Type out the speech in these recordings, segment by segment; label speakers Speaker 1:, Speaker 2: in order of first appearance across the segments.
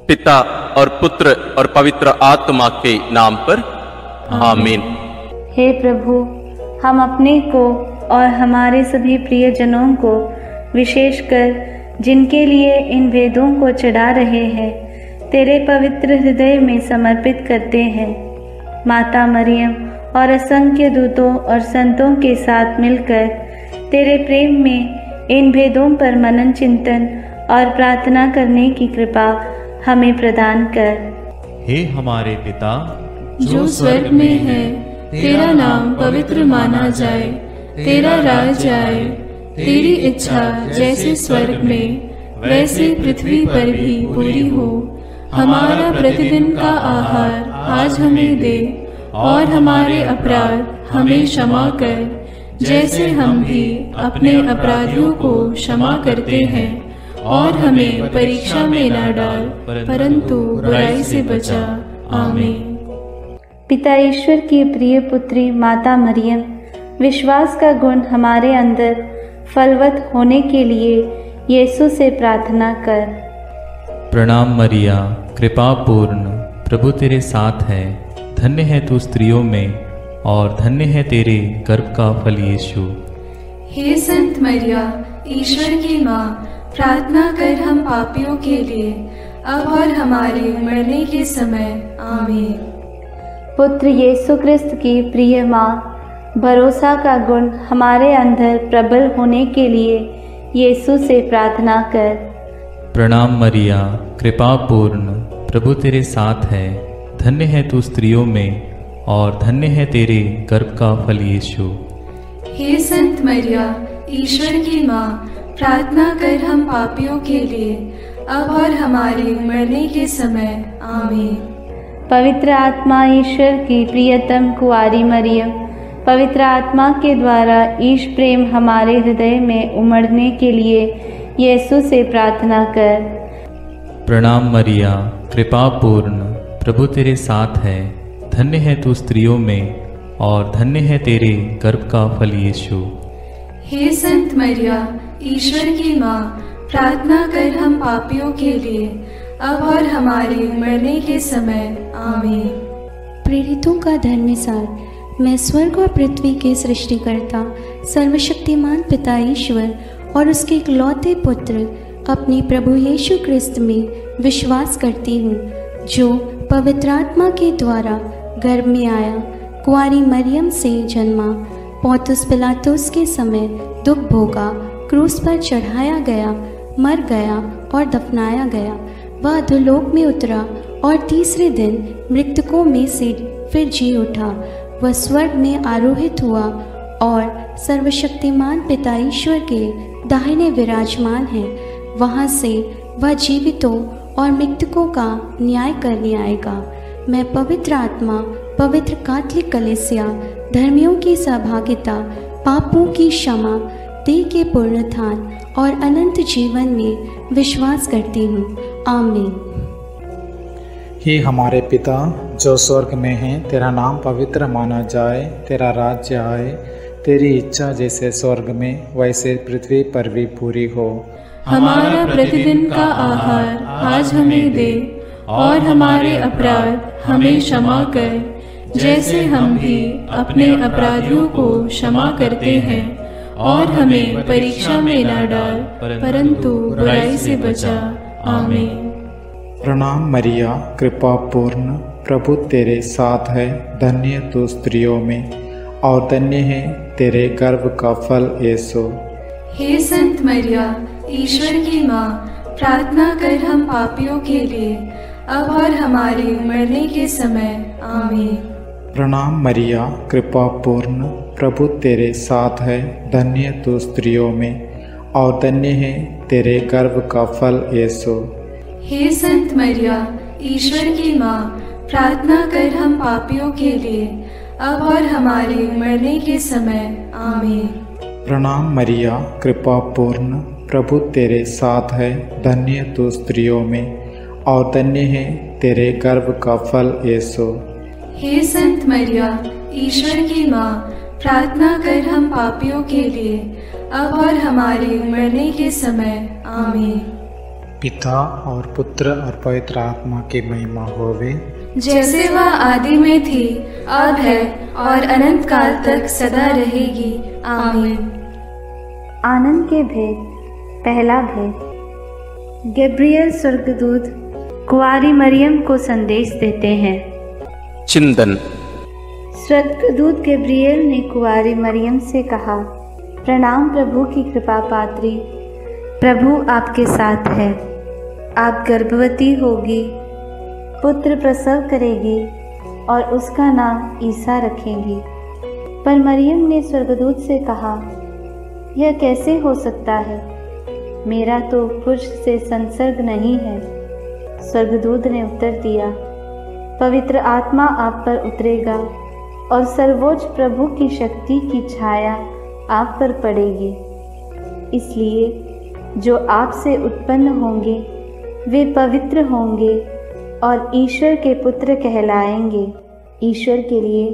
Speaker 1: पिता और पुत्र और पवित्र आत्मा के नाम पर आमीन।
Speaker 2: हे प्रभु, हम अपने को और हमारे सभी प्रियजनों को, विशेषकर जिनके लिए इन वेदों को चढ़ा रहे हैं, तेरे पवित्र हृदय में समर्पित करते हैं। माता मरियम और असंख्य दूतों और संतों के साथ मिलकर तेरे प्रेम में इन भेदों पर मनन चिंतन और प्रार्थना करने की कृपा हमें प्रदान कर।
Speaker 3: हे हमारे पिता
Speaker 4: जो स्वर्ग में है, तेरा नाम पवित्र माना जाए, तेरा राज आए, तेरी इच्छा जैसे स्वर्ग में वैसे पृथ्वी पर भी पूरी हो। हमारा प्रतिदिन का आहार आज हमें दे, और हमारे अपराध हमें क्षमा कर, जैसे हम भी अपने अपराधियों को क्षमा करते हैं, और हमें परीक्षा में न डाल, परंतु बुराई से बचा। आमीन।
Speaker 2: पिता ईश्वर की प्रिय पुत्री माता मरियम, विश्वास का गुण हमारे अंदर फलवत होने के लिए यीशु से प्रार्थना कर।
Speaker 3: प्रणाम मरिया, कृपा पूर्ण, प्रभु तेरे साथ है। धन्य है तू स्त्रियों में, और धन्य है तेरे गर्भ का फल यीशु।
Speaker 4: हे संत मरिया, ईश्वर की माँ, प्रार्थना कर हम पापियों के लिए, अब और हमारे मरने के समय। आमीन।
Speaker 2: पुत्र यीशु क्रिस्त की प्रिय माँ, भरोसा का गुण हमारे अंदर प्रबल होने के लिए यीशु से प्रार्थना कर।
Speaker 3: प्रणाम मरिया, कृपा पूर्ण, प्रभु तेरे साथ है। धन्य है तू स्त्रियों में, और धन्य है तेरे गर्भ का फल यीशु।
Speaker 4: हे संत मरिया, ईश्वर की माँ, प्रार्थना कर हम पापियों के लिए, अब और हमारे मरने के समय। आमीन।
Speaker 2: पवित्र आत्मा ईश्वर की प्रियतम कुंवारी मरियम, पवित्र आत्मा के द्वारा ईश प्रेम हमारे हृदय में उमड़ने के लिए यीशु से प्रार्थना कर।
Speaker 3: प्रणाम मरिया, कृपा पूर्ण, प्रभु तेरे साथ है। धन्य है तू स्त्रियों में, और धन्य है तेरे गर्भ का फल यीशु।
Speaker 4: हे संत मरिया, ईश्वर की माँ, प्रार्थना कर हम पापियों के लिए, अब और हमारे मरने के समय। आमीन।
Speaker 5: प्रेरितों का धर्मसार। मैं स्वर्ग और पृथ्वी के सृष्टिकर्ता सर्वशक्तिमान पिता ईश्वर और उसके इकलौते पुत्र अपने प्रभु यीशु क्रिस्त में विश्वास करती हूँ, जो पवित्र आत्मा के द्वारा गर्भ में आया, कुंवारी मरियम से जन्मा, पोंतुस पिलातुस के समय दुख भोगा, क्रूस पर चढ़ाया गया, मर गया और दफनाया गया। वह अधोलोक में उतरा और तीसरे दिन मृतकों में से फिर जी उठा। वह स्वर्ग में आरोहित हुआ और सर्वशक्तिमान पिता ईश्वर के दाहिने विराजमान है। वहाँ से वह जीवितों और मृतकों का न्याय करने आएगा। मैं पवित्र आत्मा, पवित्र कैथोलिक कलीसिया, धर्मियों की सहभागिता, पापों की क्षमा, देह के पुनरुत्थान और अनंत जीवन में विश्वास करती हूँ। आमीन।
Speaker 6: हे हमारे पिता जो स्वर्ग में है, तेरा नाम पवित्र माना जाए, तेरा राज्य आए, तेरी इच्छा जैसे स्वर्ग में वैसे पृथ्वी पर भी पूरी हो।
Speaker 4: हमारा प्रतिदिन का आहार आज हमें दे, और हमारे अपराध हमें क्षमा कर, जैसे हम भी अपने अपराधियों को क्षमा करते हैं, और हमें परीक्षा में न डाल, परंतु बुराई से बचा। आमीन।
Speaker 6: प्रणाम मरिया, कृपा पूर्ण, प्रभु तेरे साथ है। धन्य तू स्त्रियों में, और धन्य है तेरे गर्भ का फल यीशु।
Speaker 4: हे संत मरिया, ईश्वर की माँ, प्रार्थना कर हम पापियों के लिए, अब और हमारे मरने के समय। आमीन।
Speaker 6: प्रणाम मरिया, कृपा पूर्ण, प्रभु तेरे साथ है। धन्य तू स्त्रियों में, और धन्य है तेरे गर्भ का फल यीशु।
Speaker 4: हे संत मरिया, ईश्वर की माँ, प्रार्थना कर हम पापियों के लिए, अब और हमारे मरने के समय। आमीन।
Speaker 6: प्रणाम मरिया, कृपा पूर्ण, प्रभु तेरे साथ है। धन्य तू स्त्रियों में, और धन्य है तेरे गर्भ का फल यीशु।
Speaker 4: हे संत मरिया, ईश्वर की माँ, प्रार्थना कर हम पापियों के लिए, अब और हमारे मरने के समय। आमीन।
Speaker 6: पिता और पुत्र और पवित्र आत्मा की महिमा होवे,
Speaker 4: जैसे वह आदि में थी, अब है और अनंत काल तक सदा रहेगी। आमीन।
Speaker 2: आनंद के भेद। पहला भेद। गैब्रियल स्वर्गदूत कुंवारी मरियम को संदेश देते हैं।
Speaker 1: चिंतन।
Speaker 2: स्वर्गदूत गैब्रियल ने कुंवारी मरियम से कहा, प्रणाम प्रभु की कृपा पात्री, प्रभु आपके साथ है। आप गर्भवती होगी, पुत्र प्रसव करेगी और उसका नाम ईसा रखेंगी। पर मरियम ने स्वर्गदूत से कहा, यह कैसे हो सकता है? मेरा तो पुरुष से संसर्ग नहीं है। स्वर्गदूत ने उत्तर दिया, पवित्र आत्मा आप पर उतरेगा और सर्वोच्च प्रभु की शक्ति की छाया आप पर पड़ेगी। इसलिए जो आपसे उत्पन्न होंगे वे पवित्र होंगे और ईश्वर के पुत्र कहलाएंगे। ईश्वर के लिए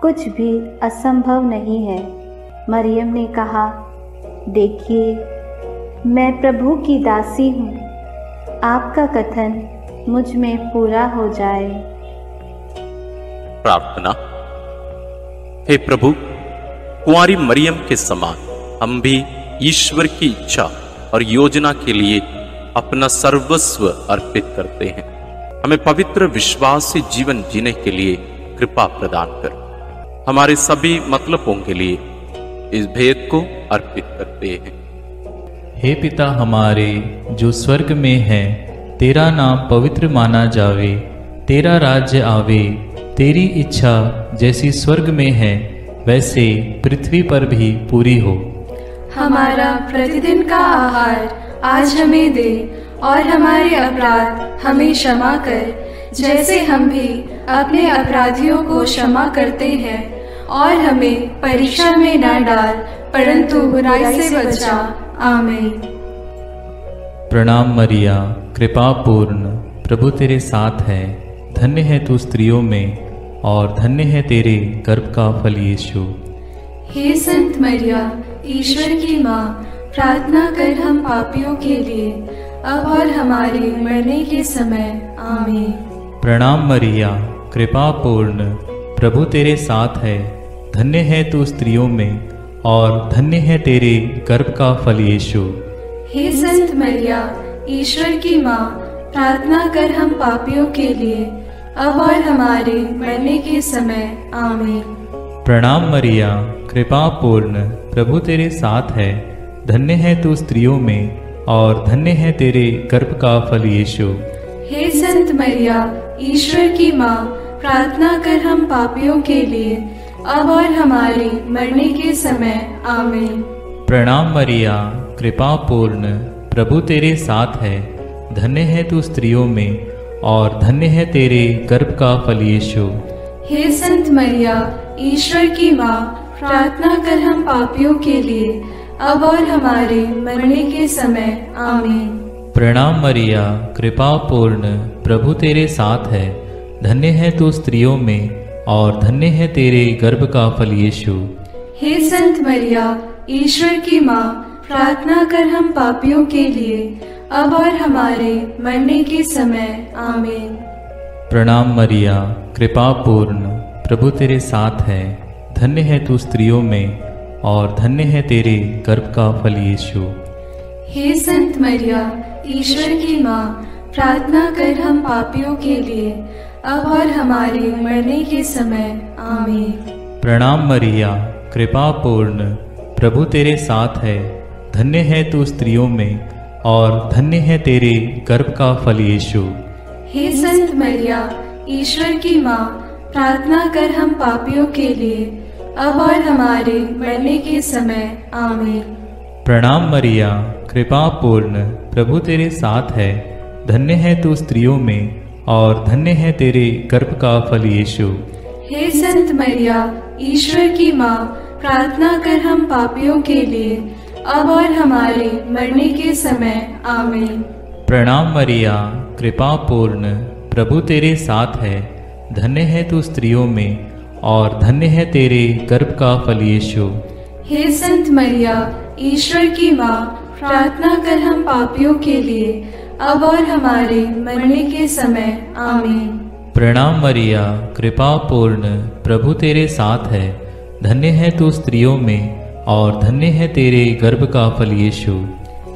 Speaker 2: कुछ भी असंभव नहीं है। मरियम ने कहा, देखिए, मैं प्रभु की दासी हूँ, आपका कथन मुझ में पूरा हो जाए।
Speaker 1: प्रार्थना। हे प्रभु, कुंवारी मरियम के समान हम भी ईश्वर की इच्छा और योजना के लिए अपना सर्वस्व अर्पित करते हैं। हमें पवित्र विश्वास से जीवन जीने के लिए कृपा प्रदान कर। हमारे सभी मतलबों के लिए इस भेद को अर्पित करते हैं।
Speaker 3: हे पिता हमारे जो स्वर्ग में है, तेरा नाम पवित्र माना जावे, तेरा राज्य आवे, तेरी इच्छा जैसी स्वर्ग में है वैसे पृथ्वी पर भी पूरी हो।
Speaker 4: हमारा प्रतिदिन का आहार आज हमें दे और हमारे अपराध हमें क्षमा कर, जैसे हम भी अपने अपराधियों को क्षमा करते हैं, और हमें परीक्षा में न डाल परंतु बुराई से बचा। आमीन।
Speaker 3: प्रणाम मरिया, कृपा पूर्ण, प्रभु तेरे साथ है। धन्य है तू स्त्रियों में और धन्य है तेरे गर्भ का फल यीशु।
Speaker 4: हे संत मरिया, ईश्वर की माँ, प्रार्थना कर हम पापियों के लिए, अब और हमारे मरने के समय। आमीन।
Speaker 3: प्रणाम मरिया, कृपा पूर्ण, प्रभु तेरे साथ है। धन्य है तू स्त्रियों में और धन्य है तेरे गर्भ का फल यीशु।
Speaker 4: हे संत मरिया, ईश्वर की माँ, प्रार्थना कर हम पापियों के लिए, अब और हमारे मरने के समय। आमीन।
Speaker 3: प्रणाम मरिया, कृपा पूर्ण, प्रभु तेरे साथ है। धन्य है तू स्त्रियों में और धन्य है तेरे गर्भ का फल यीशु।
Speaker 4: हे संत मरिया, ईश्वर की माँ, प्रार्थना कर हम पापियों के लिए, अब और हमारे मरने के समय। आमीन।
Speaker 3: प्रणाम मरिया, कृपा पूर्ण, प्रभु तेरे साथ है। धन्य है तू स्त्रियों में और धन्य है तेरे गर्भ का फल यीशु।
Speaker 4: हे संत मरिया, ईश्वर की माँ, प्रार्थना कर हम पापियों के लिए, अब और हमारे मरने के समय। आमीन।
Speaker 3: प्रणाम मरिया, कृपा पूर्ण, प्रभु तेरे साथ है। धन्य है तू स्त्रियों में और धन्य है तेरे गर्भ का फल यीशु।
Speaker 4: हे संत मरिया, ईश्वर की माँ, प्रार्थना कर हम पापियों के लिए, अब और हमारे मरने के समय। आमीन।
Speaker 3: प्रणाम मरिया, कृपा पूर्ण, प्रभु तेरे साथ है। धन्य है तू स्त्रियों में और धन्य है तेरे गर्भ का फल यीशु।
Speaker 4: हे संत मरिया, ईश्वर की माँ, प्रार्थना कर हम पापियों के लिए, अब और हमारे मरने के समय। आमीन।
Speaker 3: प्रणाम मरिया, कृपा पूर्ण, प्रभु तेरे साथ है। धन्य है तू स्त्रियों में और धन्य है तेरे गर्भ का फल यीशु।
Speaker 4: हे संत मरिया, ईश्वर की माँ, प्रार्थना कर हम पापियों के लिए, अब और हमारे मरने के समय। आमीन।
Speaker 3: प्रणाम मरिया, कृपा पूर्ण, प्रभु तेरे साथ है। धन्य है तू स्त्रियों में और धन्य है तेरे गर्भ का फल यीशु।
Speaker 4: हे संत मरिया, ईश्वर की माँ, प्रार्थना कर हम पापियों के लिए, अब और हमारे मरने के समय। आमीन।
Speaker 3: प्रणाम मरिया, कृपा पूर्ण, प्रभु तेरे साथ है। धन्य है तू स्त्रियों में और धन्य है तेरे गर्भ का फल यीशु।
Speaker 4: हे संत मरिया, ईश्वर की माँ, प्रार्थना कर हम पापियों के लिए, अब और हमारे मरने के समय आमीन।
Speaker 3: प्रणाम मरिया, कृपा पूर्ण, प्रभु तेरे साथ है। धन्य है तू स्त्रियों में और धन्य है तेरे गर्भ का फल यीशु।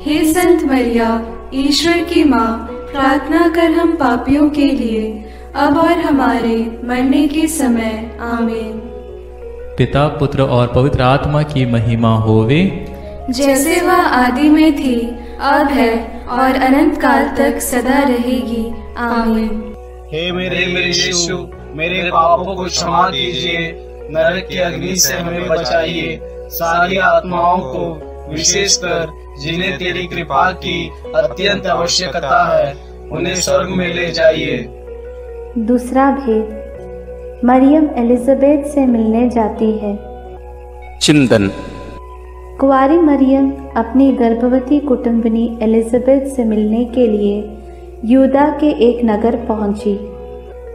Speaker 4: हे संत मरिया, ईश्वर की माँ, प्रार्थना कर हम पापियों के लिए, अब और हमारे मरने के समय आमीन।
Speaker 3: पिता, पुत्र और पवित्र आत्मा की महिमा होवे,
Speaker 4: जैसे वह आदि में थी, अब है और अनंत काल तक सदा रहेगी, आमीन।
Speaker 7: हे मेरे यीशु, मेरे पापों को क्षमा कीजिए, नरक की अग्नि से हमें बचाइए, सारी आत्माओं को, विशेषकर जिन्हें तेरी कृपा की अत्यंत आवश्यकता है, उन्हें स्वर्ग में ले जाइए।
Speaker 2: दूसरा भेद, मरियम एलिजाबेथ से मिलने जाती है।
Speaker 1: चिंतन।
Speaker 2: कुंवारी मरियम अपनी गर्भवती कुटुंबनी एलिजाबेथ से मिलने के लिए यूदा के एक नगर पहुंची।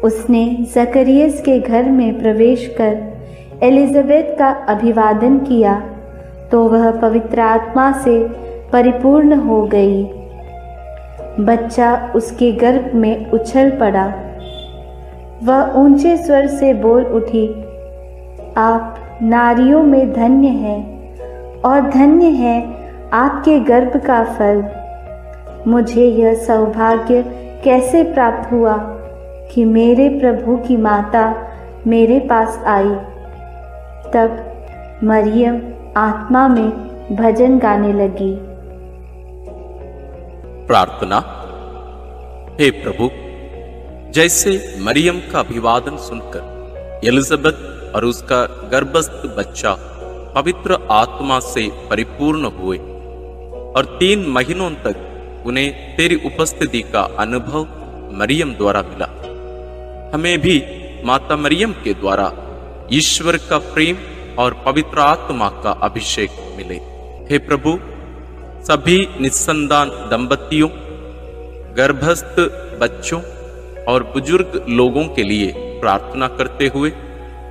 Speaker 2: उसने जकरियस के घर में प्रवेश कर एलिजाबेथ का अभिवादन किया तो वह पवित्र आत्मा से परिपूर्ण हो गई। बच्चा उसके गर्भ में उछल पड़ा। वह ऊंचे स्वर से बोल उठी, आप नारियों में धन्य हैं और धन्य है आपके गर्भ का फल। मुझे यह सौभाग्य कैसे प्राप्त हुआ कि मेरे प्रभु की माता मेरे पास आई। तब मरियम आत्मा में भजन गाने लगी।
Speaker 1: प्रार्थना। हे प्रभु, जैसे मरियम का अभिवादन सुनकर एलिजाबेथ और उसका गर्भस्थ बच्चा पवित्र आत्मा से परिपूर्ण हुए और 3 महीनों तक उन्हें तेरी उपस्थिति का अनुभव मरियम द्वारा मिला, हमें भी माता मरियम के द्वारा ईश्वर का प्रेम और पवित्र आत्मा का अभिषेक मिले। हे प्रभु, सभी निस्संतान दंपतियों, गर्भस्थ बच्चों और बुजुर्ग लोगों के लिए प्रार्थना करते हुए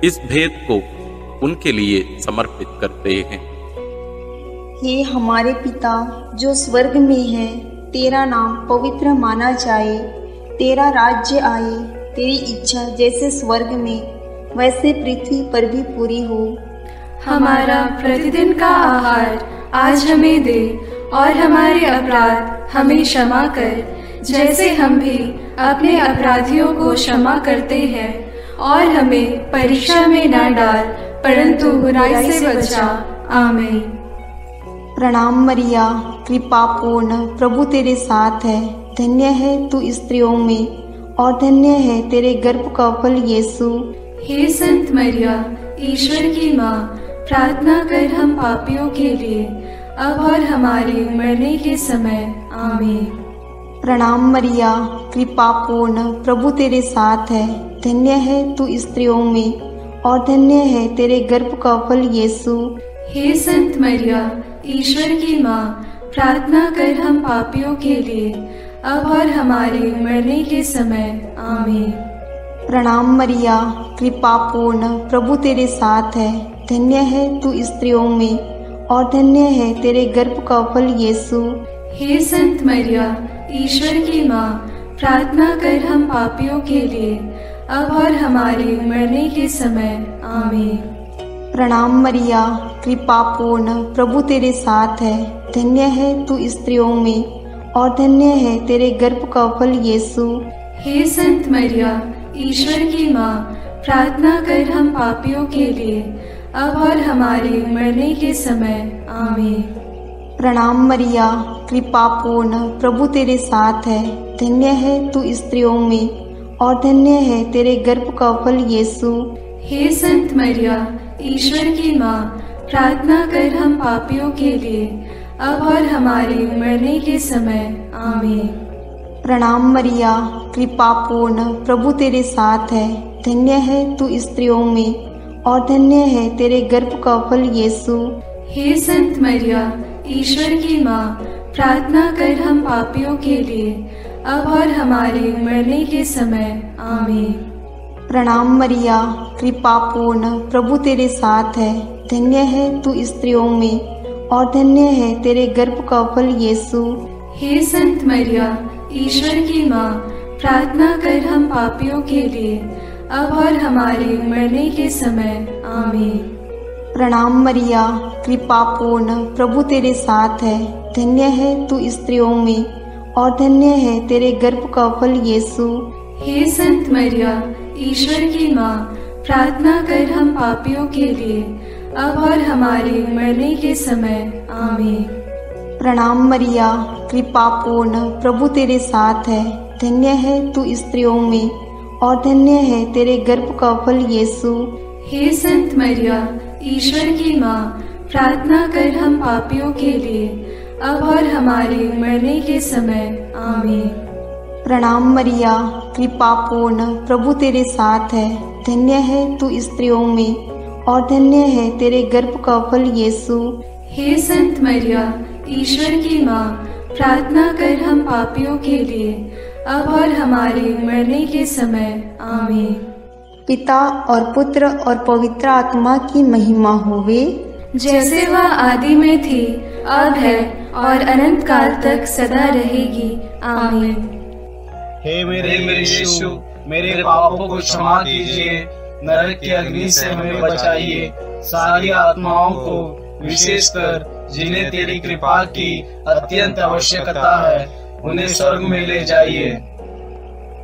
Speaker 1: इस भेद को उनके लिए समर्पित करते हैं।
Speaker 8: हे हमारे पिता जो स्वर्ग में है, तेरा नाम पवित्र माना जाए, तेरा राज्य आए, तेरी इच्छा जैसे स्वर्ग में वैसे पृथ्वी पर भी पूरी हो।
Speaker 4: हमारा प्रतिदिन का आहार आज हमें दे और हमारे अपराध हमें क्षमा कर, जैसे हम भी अपने अपराधियों को क्षमा करते हैं, और हमें परीक्षा में न डाल परंतु बुराई से बचा, आमीन।
Speaker 8: प्रणाम मरिया, कृपा पूर्ण, प्रभु तेरे साथ है। धन्य है तू स्त्रियों में और धन्य है तेरे गर्भ का फल यीशु।
Speaker 4: हे संत मरिया, ईश्वर की माँ, प्रार्थना कर हम पापियों के लिए, अब और हमारे मरने के समय, आमीन।
Speaker 8: प्रणाम मरिया, कृपा पूर्ण, प्रभु तेरे साथ है। धन्य है तू स्त्रियों में और धन्य है तेरे गर्भ का फल यीशु।
Speaker 4: हे संत मरिया, ईश्वर की माँ, प्रार्थना कर हम पापियों के लिए, अब और हमारे मरने के समय, आमीन।
Speaker 8: प्रणाम मरिया, कृपा पूर्ण, प्रभु तेरे साथ है। धन्य है तू स्त्रियों में और धन्य है तेरे गर्भ का फल यीशु।
Speaker 4: हे संत मरिया, ईश्वर की माँ, प्रार्थना कर हम पापियों के लिए, अब और हमारे मरने के समय, आमीन।
Speaker 8: प्रणाम मरिया, कृपा पूर्ण, प्रभु तेरे साथ है। धन्य है तू स्त्रियों में और धन्य है तेरे गर्भ का फल यीशु।
Speaker 4: हे संत मरिया, ईश्वर की माँ, प्रार्थना कर हम पापियों के लिए, अब और हमारे मरने के समय, आमीन।
Speaker 8: प्रणाम मरिया, कृपा पूर्ण, प्रभु तेरे साथ है। धन्य है तू स्त्रियों में और धन्य है तेरे गर्भ का फल यीशु।
Speaker 4: हे संत मरिया, ईश्वर की माँ, प्रार्थना कर हम पापियों के लिए, अब और हमारे मरने के समय, आमीन।
Speaker 8: प्रणाम मरिया, कृपा पूर्ण, प्रभु तेरे साथ है। धन्य है तू स्त्रियों में और धन्य है तेरे गर्भ का फल यीशु।
Speaker 4: हे संत मरिया, ईश्वर की माँ, प्रार्थना कर हम पापियों के लिए, अब और हमारे मरने के समय, आमीन।
Speaker 8: प्रणाम मरिया, कृपा पूर्ण, प्रभु तेरे साथ है। धन्य है तू स्त्रियों में और धन्य है तेरे गर्भ का फल यीशु।
Speaker 4: हे संत मरिया, ईश्वर की माँ, प्रार्थना कर हम पापियों के लिए, अब और हमारे मरने के समय। आमीन।
Speaker 8: प्रणाम मरिया, कृपा पूर्ण, प्रभु तेरे साथ है। धन्य है तू स्त्रियों में और धन्य है तेरे गर्भ का फल यीशु।
Speaker 4: हे संत मरिया, ईश्वर की माँ, प्रार्थना कर हम पापियों के लिए, अब और हमारे मरने के समय। आमीन।
Speaker 8: प्रणाम मरिया, कृपा पूर्ण, प्रभु तेरे साथ है। धन्य है तू स्त्रियों में और धन्य है तेरे गर्भ का फल यीशु।
Speaker 4: हे संत मरिया, ईश्वर की माँ, प्रार्थना कर हम पापियों के लिए, अब और हमारे मरने के समय। आमीन।
Speaker 8: प्रणाम मरिया, कृपा पूर्ण, प्रभु तेरे साथ है। धन्य है तू स्त्रियों में और धन्य है तेरे गर्भ का फल यीशु।
Speaker 4: हे संत मरिया, ईश्वर की माँ, प्रार्थना कर हम पापियों के लिए, अब और हमारे मरने के समय। आमीन।
Speaker 8: पिता और पुत्र और पवित्र आत्मा की महिमा होवे,
Speaker 4: जैसे वह आदि में थी, अब है और अनंत काल तक सदा रहेगी। आमीन।
Speaker 7: हे मेरे यीशु, मेरे पापों को क्षमा कीजिए, नरक की अग्नि से हमें बचाइए, सारी आत्माओं को, विशेषकर जिन्हें तेरी कृपा की अत्यंत आवश्यकता है, उन्हें स्वर्ग में ले जाइए।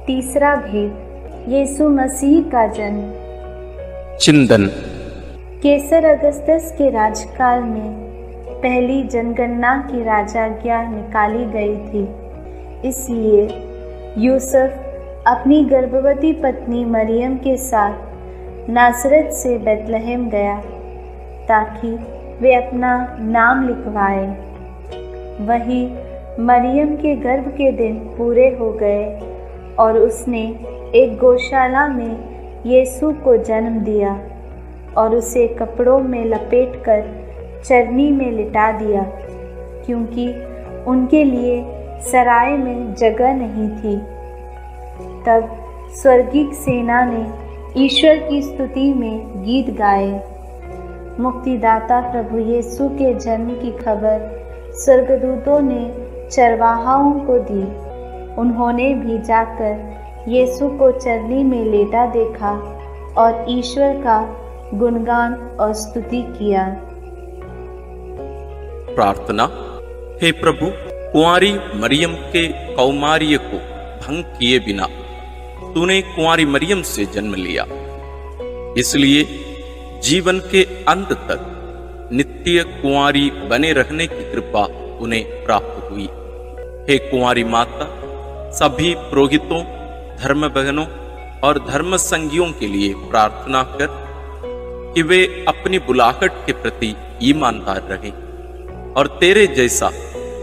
Speaker 2: तीसरा भेद, यीशु मसीह का जन्म।
Speaker 1: चिंतन।
Speaker 2: केसर अगस्तस के राजकाल में पहली जनगणना की राजाज्ञा निकाली गई थी। इसलिए यूसुफ अपनी गर्भवती पत्नी मरियम के साथ नासरत से बेतलहम गया ताकि वे अपना नाम लिखवाए। वहीं मरियम के गर्भ के दिन पूरे हो गए और उसने एक गौशाला में यीशु को जन्म दिया और उसे कपड़ों में लपेटकर चरनी में लिटा दिया, क्योंकि उनके लिए सराय में जगह नहीं थी। तब स्वर्गीय सेना ने ईश्वर की स्तुति में गीत गाए। मुक्तिदाता प्रभु यीशु के जन्म की खबर स्वर्गदूतों ने चरवाहाओं को दी। उन्होंने भी जाकर यीशु को चरनी में लेटा देखा और ईश्वर का गुणगान और स्तुति किया।
Speaker 1: प्रार्थना। हे प्रभु, कुंवारी मरियम के कौमार्य को भंग किए बिना तूने कुंवारी मरियम से जन्म लिया, इसलिए जीवन के अंत तक नित्य कुंवारी बने रहने की कृपा उन्हें प्राप्त हुई। हे कुंवारी माता, सभी पुरोहितों, धर्म बहनों और धर्म संगियों के लिए प्रार्थना कर कि वे अपनी बुलाहट के प्रति ईमानदार रहें और तेरे जैसा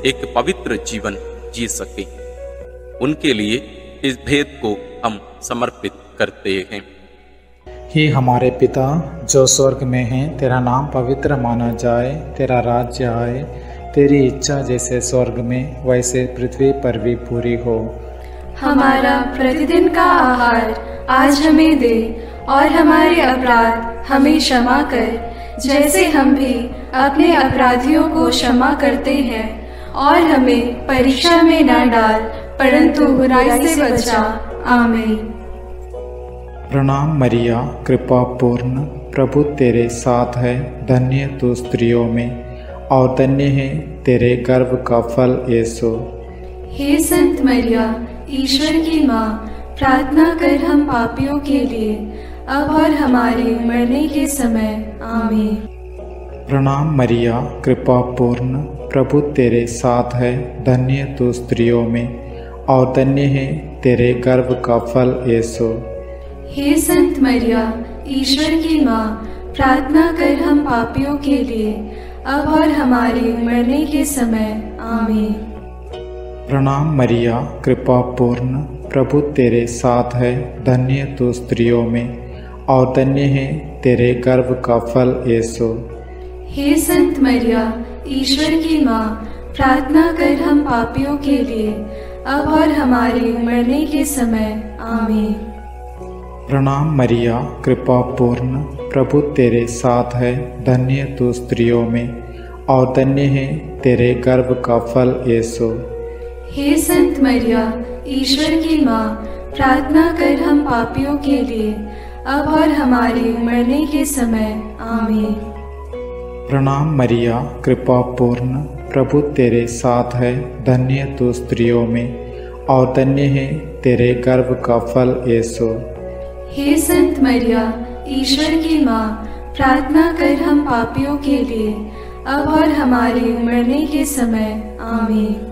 Speaker 1: एक पवित्र जीवन जी सके। उनके लिए इस भेद को हम समर्पित करते हैं।
Speaker 6: हे हमारे पिता जो स्वर्ग में है, तेरा नाम पवित्र माना जाए, तेरा राज्य आए, तेरी इच्छा जैसे स्वर्ग में वैसे पृथ्वी पर भी पूरी हो।
Speaker 4: हमारा प्रतिदिन का आहार आज हमें दे और हमारे अपराध हमें क्षमा कर, जैसे हम भी अपने अपराधियों को क्षमा करते हैं, और हमें परीक्षा में न डाल, परंतु बुराई से बचा। आमीन।
Speaker 6: प्रणाम मरिया, कृपा पूर्ण, प्रभु तेरे साथ है। धन्य तू स्त्रियों में और धन्य है तेरे गर्भ का फल यीशु।
Speaker 4: हे संत मरिया, ईश्वर की माँ, प्रार्थना कर हम पापियों के लिए, अब और हमारे मरने के समय। आमीन।
Speaker 6: प्रणाम मरिया, कृपा पूर्ण, प्रभु तेरे साथ है। धन्य तू स्त्रियों में और धन्य है तेरे गर्भ का फल यीशु।
Speaker 4: हे संत मरिया, ईश्वर की माँ, प्रार्थना कर हम पापियों के लिए, अब और हमारे मरने के समय। आमीन।
Speaker 6: प्रणाम मरिया, कृपा पूर्ण, प्रभु तेरे साथ है। धन्य तू स्त्रियों में और धन्य है तेरे गर्भ का फल यीशु।
Speaker 4: हे संत मरिया, ईश्वर की माँ, प्रार्थना कर हम पापियों के लिए, अब और हमारे मरने के समय। आमीन।
Speaker 6: प्रणाम मरिया, कृपा पूर्ण, प्रभु तेरे साथ है। धन्य तू स्त्रियों में और धन्य है तेरे गर्भ का फल यीशु।
Speaker 4: हे संत मरिया, ईश्वर की माँ, प्रार्थना कर हम पापियों के लिए, अब और हमारे मरने के समय। आमीन।
Speaker 6: प्रणाम मरिया, कृपा पूर्ण, प्रभु तेरे साथ है, धन्य तू स्त्रियों में और धन्य है तेरे गर्भ का फल यीशु।
Speaker 4: हे संत मरिया, ईश्वर की माँ, प्रार्थना कर हम पापियों के लिए, अब और हमारे मरने के समय। आमीन।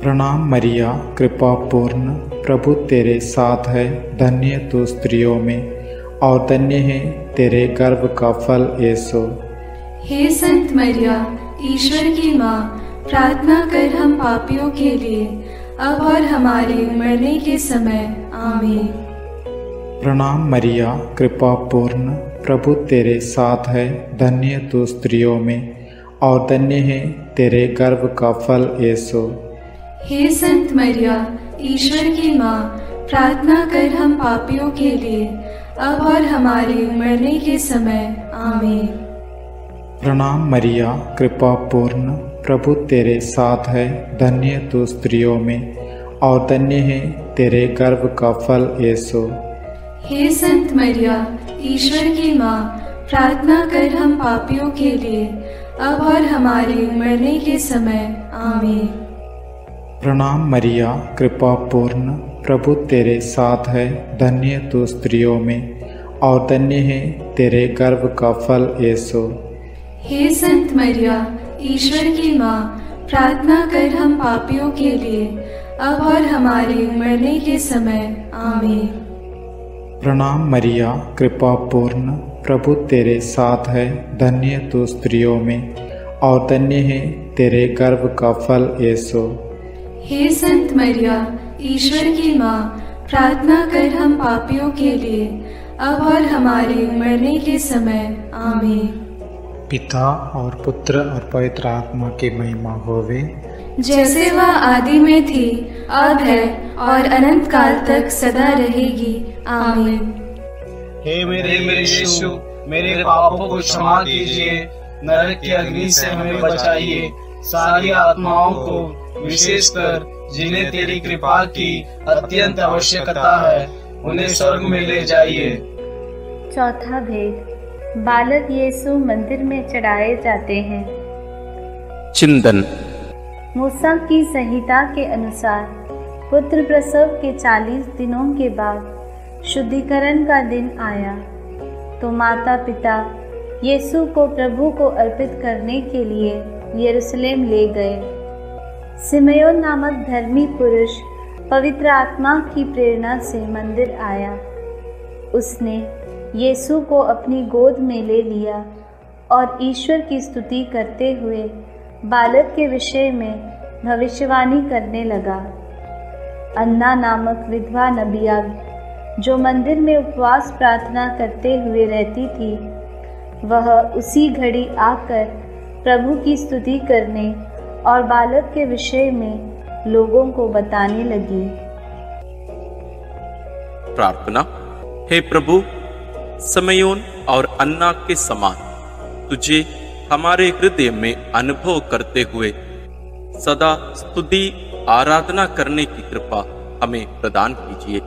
Speaker 6: प्रणाम मरिया, कृपा पूर्ण, प्रभु तेरे साथ है, धन्य तू स्त्रियों में और धन्य है तेरे गर्भ का फल यीशु।
Speaker 4: हे संत मरिया, ईश्वर की माँ, प्रार्थना कर हम पापियों के लिए, अब और हमारे मरने के समय। आमीन।
Speaker 6: प्रणाम मरिया, कृपा पूर्ण, प्रभु तेरे साथ है, धन्य तू स्त्रियों में और धन्य है तेरे गर्भ का फल यीशु।
Speaker 4: हे संत मरिया, ईश्वर की माँ, प्रार्थना कर हम पापियों के लिए, अब और हमारे मरने के समय। आमीन।
Speaker 6: प्रणाम मरिया, कृपा पूर्ण, प्रभु तेरे साथ है, धन्य तू स्त्रियों में और धन्य है तेरे गर्भ का फल यीशु।
Speaker 4: हे संत मरिया, ईश्वर की माँ, प्रार्थना कर हम पापियों के लिए, अब और हमारे मरने के समय। आमीन।
Speaker 6: प्रणाम मरिया, कृपा पूर्ण, प्रभु तेरे साथ है, धन्य तू स्त्रियों में और धन्य है तेरे गर्भ का फल यीशु।
Speaker 4: हे संत मरिया, ईश्वर की माँ, प्रार्थना कर हम पापियों के लिए, अब और हमारे मरने के समय। आमीन।
Speaker 6: प्रणाम मरिया, कृपा पूर्ण, प्रभु तेरे साथ है, धन्य तू स्त्रियों में और धन्य है तेरे गर्भ का फल यीशु।
Speaker 4: हे संत मरिया, ईश्वर की माँ, प्रार्थना कर हम पापियों के लिए, अब और हमारे मरने के समय। आमीन।
Speaker 6: पिता और पुत्र और पवित्र आत्मा की महिमा होवे,
Speaker 4: जैसे वह आदि में थी, अब है और अनंत काल तक सदा रहेगी। आमीन।
Speaker 7: हे मेरे यीशु, मेरे पापों को क्षमा कीजिए, नरक की अग्नि से हमें बचाइए, सारी आत्माओं को, विशेषकर जिन्हें तेरी कृपा की अत्यंत आवश्यकता है, उन्हें स्वर्ग में ले जाइए।
Speaker 2: चौथा भेद, बालक यीशु मंदिर में चढ़ाए जाते हैं।
Speaker 1: चिंतन।
Speaker 2: मूसा की संहिता के अनुसार पुत्र प्रसव के 40 दिनों के बाद शुद्धिकरण का दिन आया तो माता पिता यीशु को प्रभु को अर्पित करने के लिए यरूशलेम ले गए। सिमयोन नामक धर्मी पुरुष पवित्र आत्मा की प्रेरणा से मंदिर आया। उसने यीशु को अपनी गोद में ले लिया और ईश्वर की स्तुति करते हुए बालक के विषय में भविष्यवाणी करने लगा। अन्ना नामक विधवा नबिया जो मंदिर में उपवास प्रार्थना करते हुए रहती थी, वह उसी घड़ी आकर प्रभु की स्तुति करने और बालक के विषय में लोगों को बताने लगी।
Speaker 1: प्रार्थना। हे प्रभु, सिमयोन और अन्ना के समान तुझे हमारे हृदय में अनुभव करते हुए सदा स्तुति आराधना करने की कृपा हमें प्रदान कीजिए।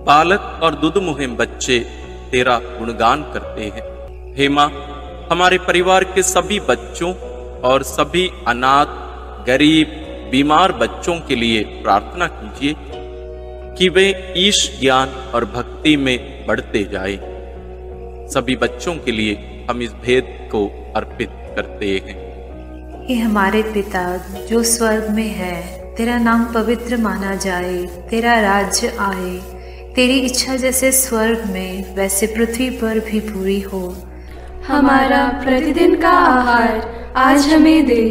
Speaker 1: बालक और दुधमुहे बच्चे तेरा गुणगान करते हैं। हे माँ, हमारे परिवार के सभी बच्चों और सभी अनाथ, गरीब, बीमार बच्चों के लिए प्रार्थना कीजिए कि वे ईश ज्ञान और भक्ति में बढ़ते जाएं। सभी बच्चों के लिए हम इस भेद को अर्पित करते हैं।
Speaker 9: हे हमारे पिता जो स्वर्ग में है, तेरा नाम पवित्र माना जाए, तेरा राज्य आए, तेरी इच्छा जैसे स्वर्ग में वैसे पृथ्वी पर भी पूरी हो।
Speaker 4: हमारा प्रतिदिन का आहार आज हमें दे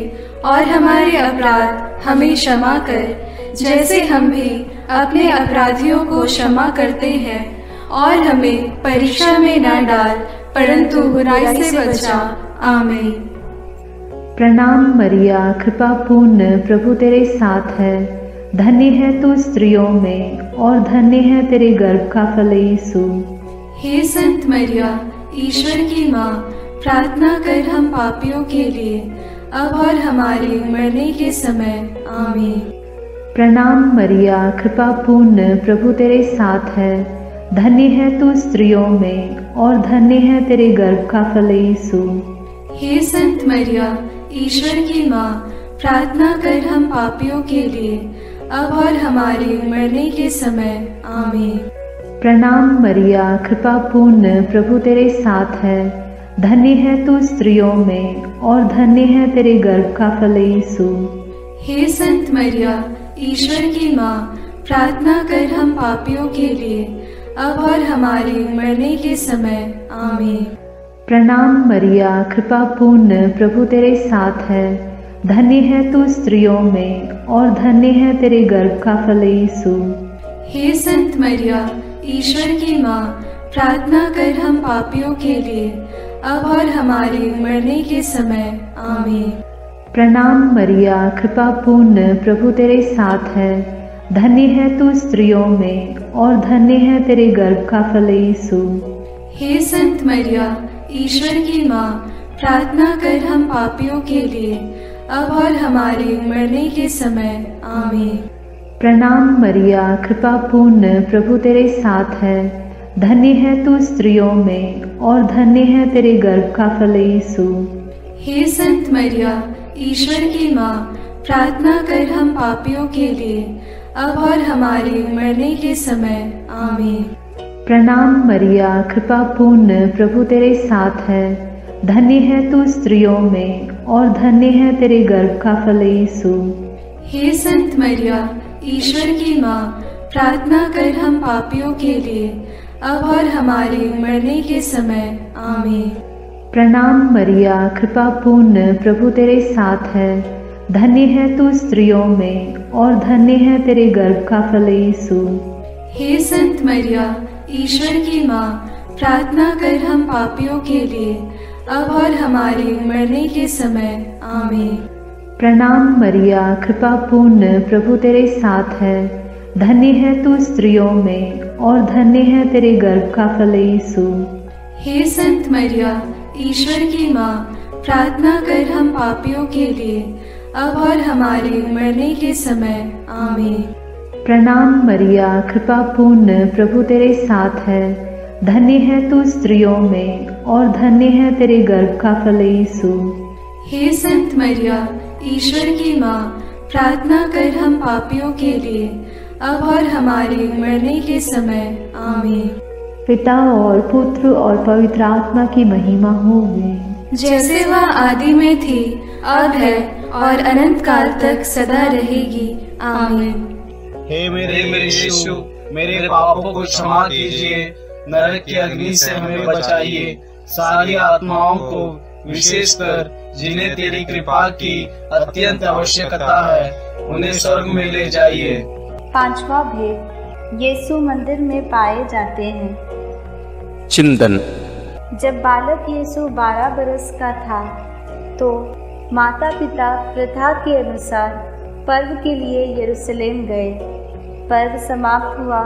Speaker 4: और हमारे अपराध हमें क्षमा कर, जैसे हम भी अपने अपराधियों को क्षमा करते हैं, और हमें परीक्षा में न डाल परंतु बुराई से बचा। आमीन।
Speaker 10: प्रणाम मरिया, कृपा पूर्ण, प्रभु तेरे साथ है, धन्य है तू स्त्रियों में और धन्य है तेरे गर्भ का फल यीशु।
Speaker 4: हे संत मरिया, ईश्वर की माँ, प्रार्थना कर हम पापियों के लिए, अब और हमारे मरने के समय। आमीन।
Speaker 10: प्रणाम मरिया, कृपा पूर्ण, प्रभु तेरे साथ है। धन्य है तू स्त्रियों में और धन्य है तेरे गर्भ का फल यीशु।
Speaker 4: हे संत मरिया, ईश्वर की माँ, प्रार्थना कर हम पापियों के लिए, अब और हमारे मरने के समय। आमीन।
Speaker 10: प्रणाम मरिया, कृपा पूर्ण, प्रभु तेरे साथ है। धन्य है तू स्त्रियों में और धन्य है तेरे गर्भ का फल यीशु।
Speaker 4: हे संत मरिया, ईश्वर की माँ, प्रार्थना कर हम पापियों के लिए, अब और हमारे मरने के समय। आमीन।
Speaker 10: प्रणाम मरिया, कृपा पूर्ण, प्रभु तेरे साथ है। धन्य है तू स्त्रियों में और धन्य है तेरे गर्भ का फल यीशु।
Speaker 4: हे संत मरिया, ईश्वर की माँ, प्रार्थना कर हम पापियों के लिए, अब और हमारे मरने के समय। आमीन।
Speaker 10: प्रणाम मरिया, कृपा पूर्ण, प्रभु तेरे साथ है। धन्य है तू स्त्रियों में और धन्य है तेरे गर्भ का फल यीशु।
Speaker 4: हे संत मरिया, ईश्वर की माँ, प्रार्थना कर हम पापियों के लिए, अब और हमारे मरने के समय। आमीन।
Speaker 10: प्रणाम मरिया, कृपा पूर्ण, प्रभु तेरे साथ है। धन्य है तू स्त्रियों में और धन्य है तेरे गर्भ का फल यीशु।
Speaker 4: हे संत मरिया, ईश्वर की माँ, प्रार्थना कर हम पापियों के लिए, अब और हमारे मरने के समय। आमीन।
Speaker 10: प्रणाम मरिया, कृपा पूर्ण, प्रभु तेरे साथ है। धन्य है तू स्त्रियों में और धन्य है तेरे गर्भ का फल यीशु।
Speaker 4: हे संत मरिया, ईश्वर की माँ, प्रार्थना कर हम पापियों के लिए, अब और हमारे मरने के समय। आमीन।
Speaker 10: प्रणाम मरिया, कृपा पूर्ण, प्रभु तेरे साथ है। धन्य है तू स्त्रियों में और धन्य है तेरे गर्भ का फल यीशु।
Speaker 4: हे संत मरिया, ईश्वर की माँ, प्रार्थना कर हम पापियों के लिए, अब और हमारे मरने के समय। आमीन।
Speaker 10: प्रणाम मरिया, कृपा पूर्ण, प्रभु तेरे साथ है। धन्य है तू स्त्रियों में और धन्य है तेरे गर्भ का फल यीशु।
Speaker 4: हे संत मरिया, ईश्वर की माँ, प्रार्थना कर हम पापियों के लिए, अब और हमारे मरने के समय। आमीन।
Speaker 10: प्रणाम मरिया, कृपा पूर्ण, प्रभु तेरे साथ है। धन्य है तू स्त्रियों में और धन्य है तेरे गर्भ का फल यीशु।
Speaker 4: हे संत मरिया, ईश्वर की माँ, प्रार्थना कर हम पापियों के लिए, अब और हमारे मरने के समय। आमीन।
Speaker 10: पिता और पुत्र और पवित्र आत्मा की महिमा होवे,
Speaker 4: जैसे वह आदि में थी, अब है और अनंत काल तक सदा रहेगी। आमीन।
Speaker 7: हे मेरे यीशु, मेरे पापों को क्षमा कीजिए, नरक की अग्नि से हमें बचाइए, सारी आत्माओं को, विशेषकर जिन्हें तेरी कृपा की अत्यंत आवश्यकता है, उन्हें स्वर्ग में ले जाइए।
Speaker 2: पांचवा भेद, यीशु मंदिर में पाए जाते हैं।
Speaker 1: चिंतन।
Speaker 2: जब बालक यीशु 12 बरस का था तो माता पिता प्रथा के अनुसार पर्व के लिए यरूशलेम गए। पर्व समाप्त हुआ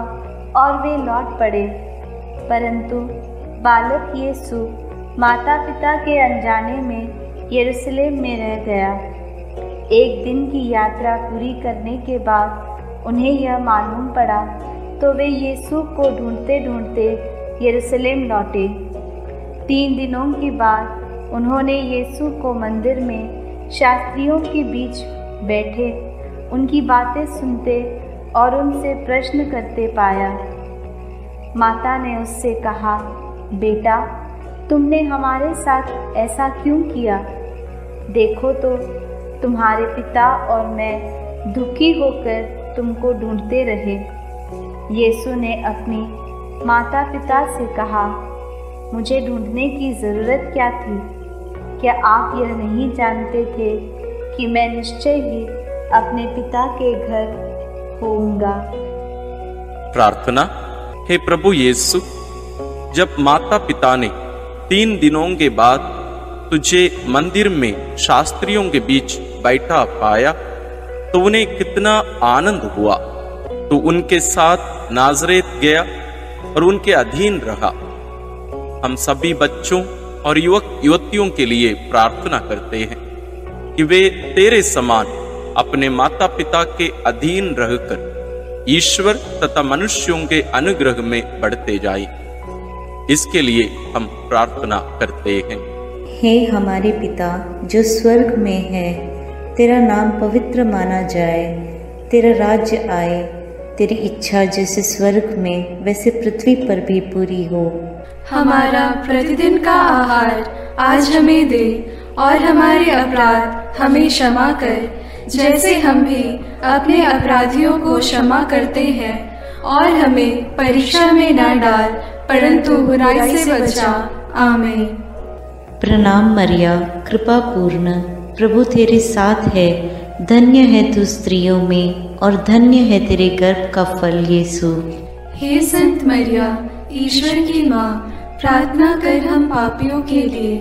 Speaker 2: और वे लौट पड़े, परंतु बालक यीशु माता पिता के अनजाने में यरूशलेम में रह गया। एक दिन की यात्रा पूरी करने के बाद उन्हें यह मालूम पड़ा तो वे यीशु को ढूंढते ढूंढते यरूशलेम लौटे। 3 दिनों के बाद उन्होंने यीशु को मंदिर में शास्त्रियों के बीच बैठे उनकी बातें सुनते और उनसे प्रश्न करते पाया। माता ने उससे कहा, बेटा, तुमने हमारे साथ ऐसा क्यों किया? देखो तो तुम्हारे पिता और मैं दुखी होकर तुमको ढूंढते रहे। यीशु ने अपनी माता पिता से कहा, मुझे ढूंढने की ज़रूरत क्या थी? क्या आप यह नहीं जानते थे कि मैं निश्चय ही अपने पिता के घर होऊंगा?
Speaker 1: प्रार्थना। हे प्रभु यीशु, जब माता पिता ने 3 दिनों के बाद तुझे मंदिर में शास्त्रियों के बीच बैठा पाया तो उन्हें कितना आनंद हुआ। तो उनके साथ नाज़रेत गया और उनके अधीन रहा। हम सभी बच्चों और युवक युवतियों के लिए प्रार्थना करते हैं कि वे तेरे समान अपने माता पिता के अधीन रहकर ईश्वर तथा मनुष्यों के अनुग्रह में बढ़ते जाए। इसके लिए हम प्रार्थना करते हैं।
Speaker 2: हे हमारे पिता जो स्वर्ग में है, तेरा नाम पवित्र माना जाए, तेरा राज्य आए, तेरी इच्छा जैसे स्वर्ग में वैसे पृथ्वी पर भी पूरी हो।
Speaker 4: हमारा प्रतिदिन का आहार आज हमें दे, और हमारे अपराध हमें क्षमा कर, जैसे हम भी अपने अपराधियों को क्षमा करते हैं, और हमें परीक्षा में न डाल, परंतु बुराई से बचा। आमीन।
Speaker 2: प्रणाम मरिया, कृपा पूर्ण, प्रभु तेरे साथ है, धन्य है तू स्त्रियों में और धन्य है तेरे गर्भ का फल यीशु।
Speaker 4: हे संत मरिया, ईश्वर की माँ, प्रार्थना कर हम पापियों के लिए,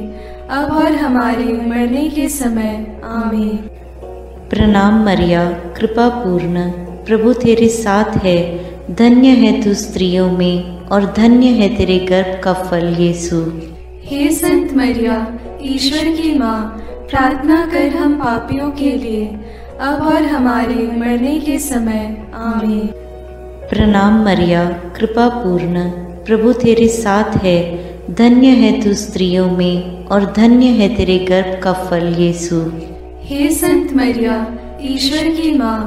Speaker 4: अब और हमारे मरने के समय। आमीन।
Speaker 2: प्रणाम मरिया, कृपा पूर्ण, प्रभु तेरे साथ है, धन्य है तू स्त्रियों में और धन्य है तेरे गर्भ का फल यीशु।
Speaker 4: हे संत मरिया, ईश्वर की माँ, प्रार्थना कर हम पापियों के लिए, अब और हमारे मरने के समय। आमीन।
Speaker 2: प्रणाम मरिया, कृपा पूर्ण, प्रभु तेरे साथ है, धन्य है तू स्त्रियों में और धन्य है तेरे गर्भ का फल यीशु।
Speaker 4: हे संत मरिया, ईश्वर की माँ,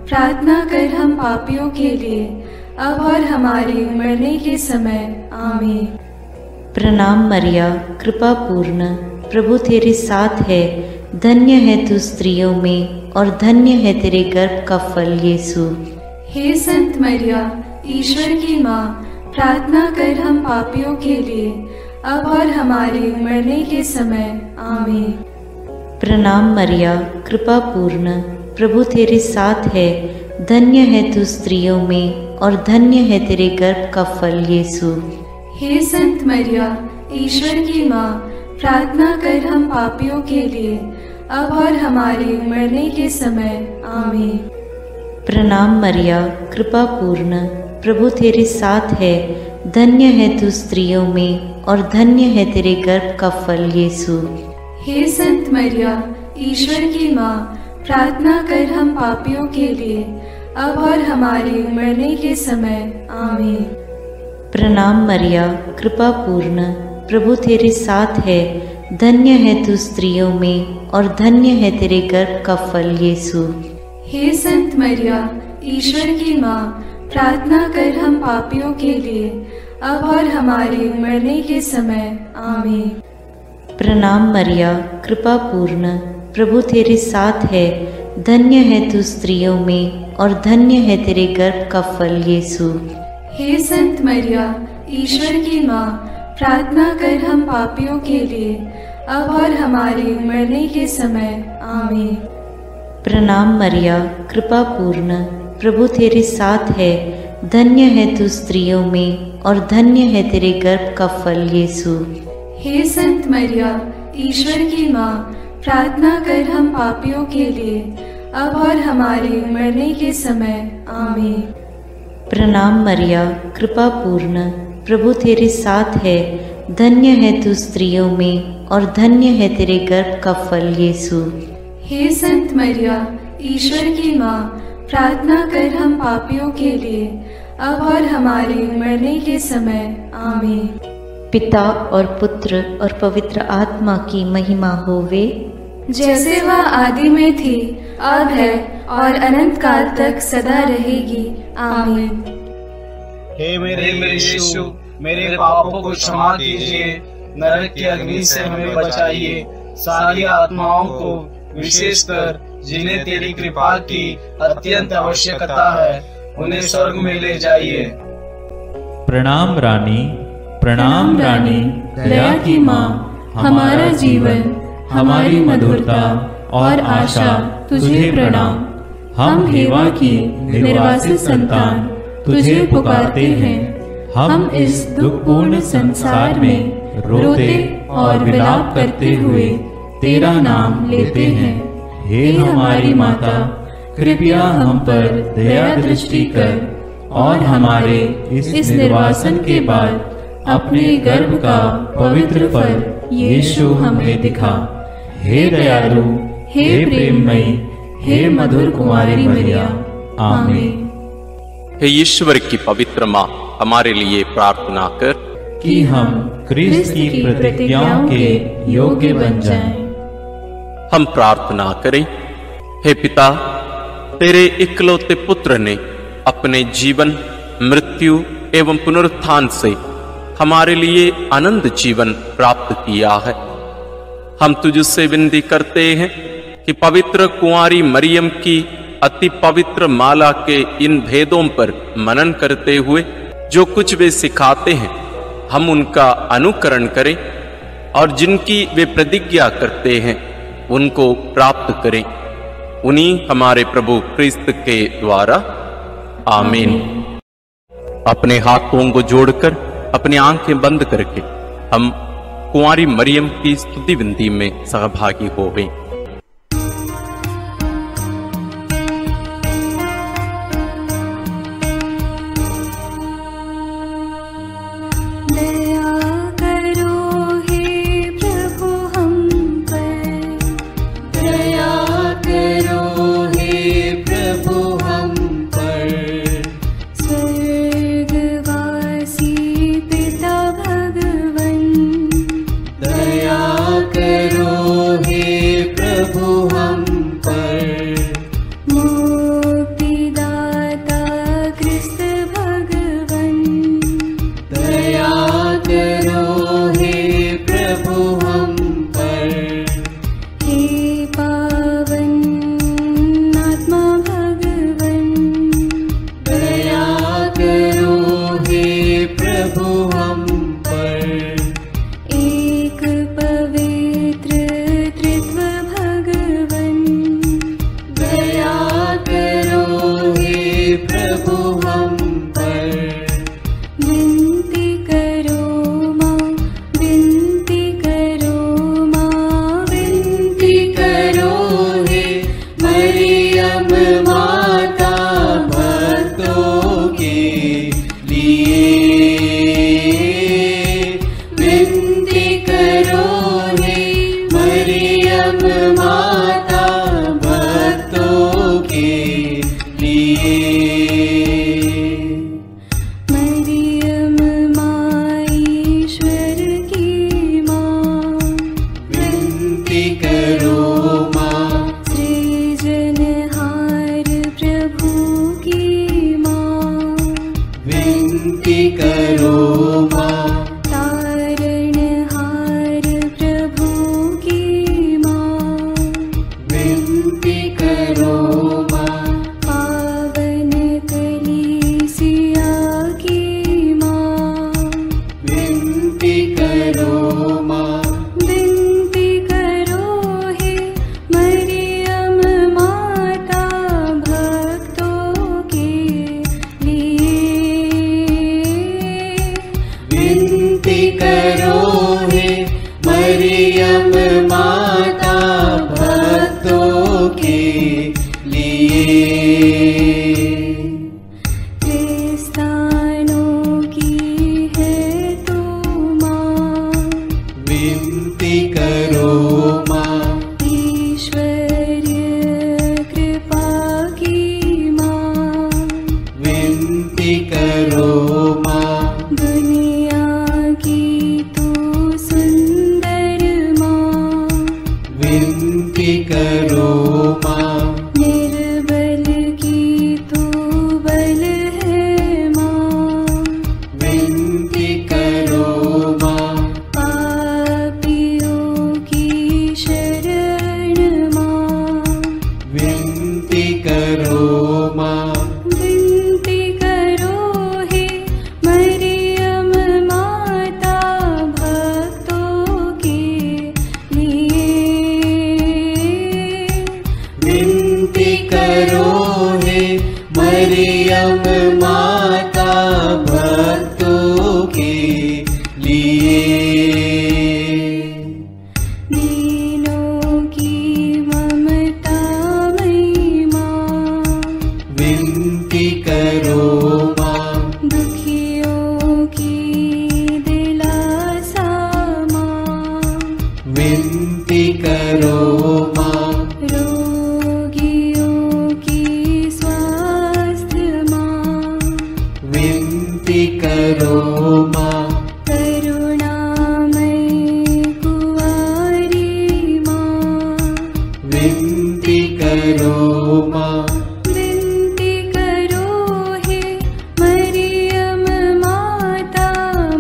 Speaker 4: प्रार्थना कर हम पापियों के लिए, अब और हमारे मरने के समय। आमीन।
Speaker 2: प्रणाम मरिया, कृपा पूर्ण, प्रभु तेरे साथ है, धन्य है तू स्त्रियों में और धन्य है तेरे गर्भ का फल यीशु।
Speaker 4: हे संत मरिया, ईश्वर की माँ, प्रार्थना कर हम पापियों के लिए, अब और हमारे मरने के समय। आमीन।
Speaker 2: प्रणाम मरिया, कृपा पूर्ण, प्रभु तेरे साथ है, धन्य है तू स्त्रियों में और धन्य है तेरे गर्भ का फल यीशु।
Speaker 4: हे संत मरिया, ईश्वर की माँ, प्रार्थना कर हम पापियों के लिए, अब और हमारे मरने के समय। आमीन।
Speaker 2: प्रणाम मरिया, कृपा पूर्ण, प्रभु तेरे साथ है, धन्य है तू स्त्रियों में और धन्य है तेरे गर्भ का फल यीशु।
Speaker 4: हे संत मरिया, ईश्वर की माँ, प्रार्थना कर हम पापियों के लिए, अब और हमारे मरने के समय। आमीन।
Speaker 2: प्रणाम मरिया, कृपा पूर्ण, प्रभु तेरे साथ है, धन्य है तू स्त्रियों में और धन्य है तेरे गर्भ का फल यीशु।
Speaker 4: हे संत मरिया, ईश्वर की माँ, प्रार्थना कर हम पापियों के लिए, अब और हमारे मरने के समय। आमीन।
Speaker 2: प्रणाम मरिया, कृपा पूर्ण, प्रभु तेरे साथ है, धन्य है तू स्त्रियों में और धन्य है तेरे गर्भ का फल यीशु।
Speaker 4: हे संत मरिया, ईश्वर की माँ, प्रार्थना कर हम पापियों के लिए, अब और हमारे मरने के समय। आमीन।
Speaker 2: प्रणाम मरिया, कृपा पूर्ण, प्रभु तेरे साथ है, धन्य है तू स्त्रियों में और धन्य है तेरे गर्भ का फल यीशु।
Speaker 4: हे संत मरिया, ईश्वर की माँ, प्रार्थना कर हम पापियों के लिए, अब और हमारे मरने के समय। आमीन।
Speaker 2: प्रणाम मरिया, कृपा पूर्ण, प्रभु तेरे साथ है, धन्य है तू स्त्रियों में और धन्य है तेरे गर्भ का फल यीशु।
Speaker 4: हे संत मरिया, ईश्वर की माँ, प्रार्थना कर हम पापियों के लिए, अब और हमारे मरने के समय। आमीन।
Speaker 2: पिता और पुत्र और पवित्र आत्मा की महिमा होवे,
Speaker 4: जैसे वह आदि में थी, अब है और अनंत काल तक सदा रहेगी। आमीन।
Speaker 7: हे मेरे यीशु, मेरे पापों को क्षमा कीजिए, नरक की अग्नि से हमें बचाइए, सारी आत्माओं को विशेषकर जिन्हें तेरी कृपा की अत्यंत आवश्यकता है, उन्हें स्वर्ग में ले जाइए।
Speaker 3: प्रणाम रानी, प्रणाम रानी, दया की माँ, हमारा जीवन, हमारी मधुरता और आशा तुझे प्रणाम। हम हेवा की निर्वासित संतान तुझे पुकारते हैं। हम इस दुखपूर्ण संसार में रोते और विलाप करते हुए तेरा नाम लेते हैं। हे हमारी माता, कृपया हम पर दया दृष्टि कर और हमारे इस निर्वासन के बाद अपने गर्भ का पवित्र फल यीशु हमें दिखा। हे दयालु, हे प्रेममयी,
Speaker 4: हे मधुर कुंवारी मरिया। आमीन।
Speaker 1: हे ईश्वर की पवित्र माँ, हमारे लिए प्रार्थना कर
Speaker 3: कि हम क्रिस्त की प्रतिज्ञाओं के योग्य बन जाएं।
Speaker 1: हम प्रार्थना करें। हे पिता, तेरे इकलौते पुत्र ने अपने जीवन, मृत्यु एवं पुनरुत्थान से हमारे लिए अनंत जीवन प्राप्त किया है। हम तुझसे विनती करते हैं कि पवित्र कुंवारी मरियम की अति पवित्र माला के इन भेदों पर मनन करते हुए जो कुछ वे सिखाते हैं, हम उनका अनुकरण करें और जिनकी वे प्रतिज्ञा करते हैं उनको प्राप्त करें। उन्हीं हमारे प्रभु क्रिस्त के द्वारा। आमीन। अपने हाथों को जोड़कर अपनी आंखें बंद करके हम कुंवारी मरियम की स्तुति विनती में सहभागी हो गए।
Speaker 11: विनती करो माँ, रोगियों
Speaker 3: करो माँ।
Speaker 4: करुणामयी कुंवारी माँ,
Speaker 3: विनती करो माँ।
Speaker 4: विनती करो हे मरियम माता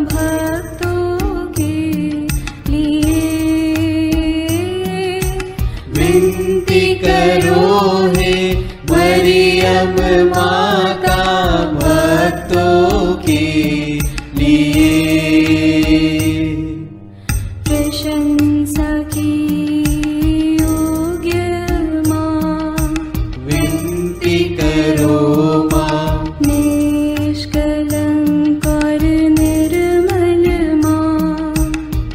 Speaker 4: भक्तों के लिए।
Speaker 3: विनती करो हे मरियम माता भक्तों के लिए।
Speaker 4: प्रशंसा की योग्य माँ,
Speaker 3: विनती करो माँ।
Speaker 4: निष्कलंक और निर्मल माँ,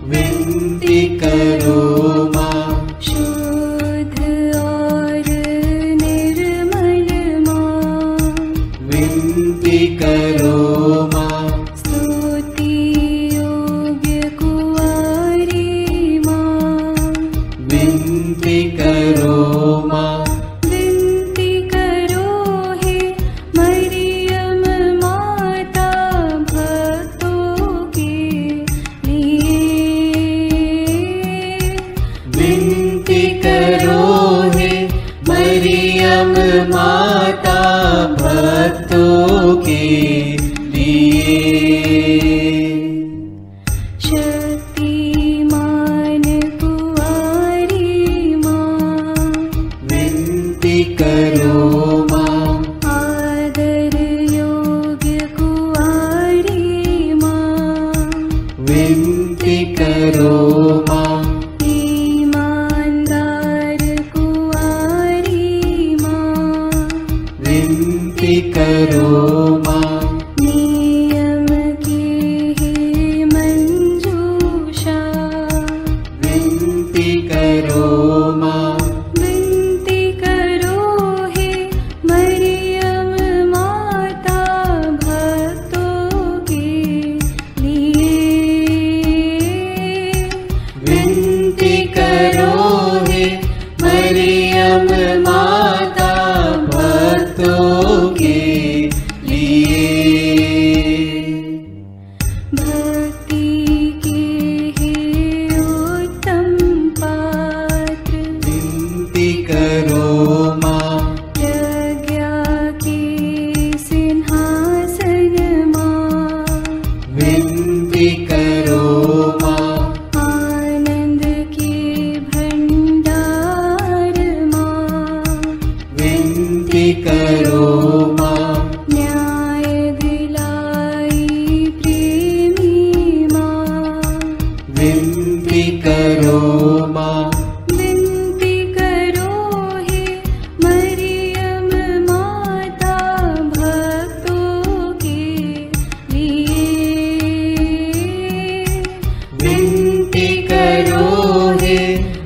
Speaker 3: विनती करो माँ।
Speaker 4: शुद्ध और निर्मल माँ,
Speaker 3: विनती करो माँ।
Speaker 4: स्तुति योग्य कुंवारी माँ,
Speaker 3: विनती करो माँ।
Speaker 4: विनती करो हे मरियम माता भक्तों के लिए।
Speaker 3: विनती करो हे मरियम माता भक्तों के लिए।
Speaker 4: शक्तिमान कुंवारी माँ,
Speaker 3: विनती करो माँ।
Speaker 4: आदर योग्य कुंवारी माँ,
Speaker 3: विनती करो माँ।
Speaker 4: ईमानदार कुंवारी माँ,
Speaker 3: विनती करो माँ।
Speaker 4: नियम की हे मंजूषा,
Speaker 3: विनती करो माँ।
Speaker 4: विनती करो हे मरियम माता भक्तों के लिए।
Speaker 3: विनती करो हे मरियम माता भक्तों के लिए।
Speaker 4: भक्ति के हे उत्तम पात्र,
Speaker 3: विनती करो माँ।
Speaker 4: प्रज्ञा के सिंहासन माँ,
Speaker 3: विनती करो माँ।
Speaker 4: आनंद के भंडार माँ,
Speaker 3: विनती करो माँ।
Speaker 4: न्याय दिलाई प्रेमी माँ,
Speaker 3: विनती करो माँ।
Speaker 4: विनती करो हे मरियम माता भक्तों के लिए।
Speaker 3: विनती करो हे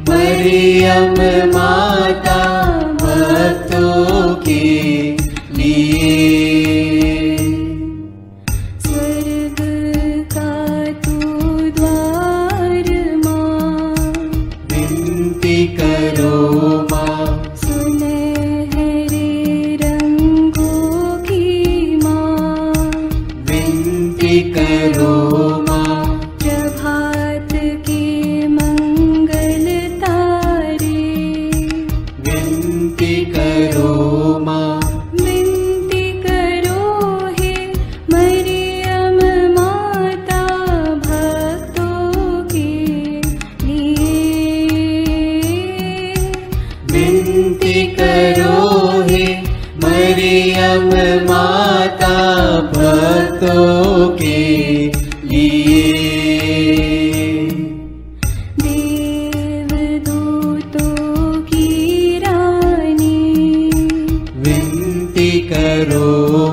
Speaker 3: मरियम माता भक्तों के लिए।
Speaker 4: स्वर्ग का तू द्वार माँ,
Speaker 3: विनती करो माँ।
Speaker 4: सुनहरे रंगों की माँ,
Speaker 3: विनती करो माँ।
Speaker 4: प्रभात के मंगल तारे,
Speaker 3: विनती करो माँ।
Speaker 4: विनती करो हे मरियम माता भक्तों के लिए।
Speaker 3: विनती करो हे मरियम माता भक्तों के लिए।
Speaker 4: देवदूतों की रानी,
Speaker 3: विनती करो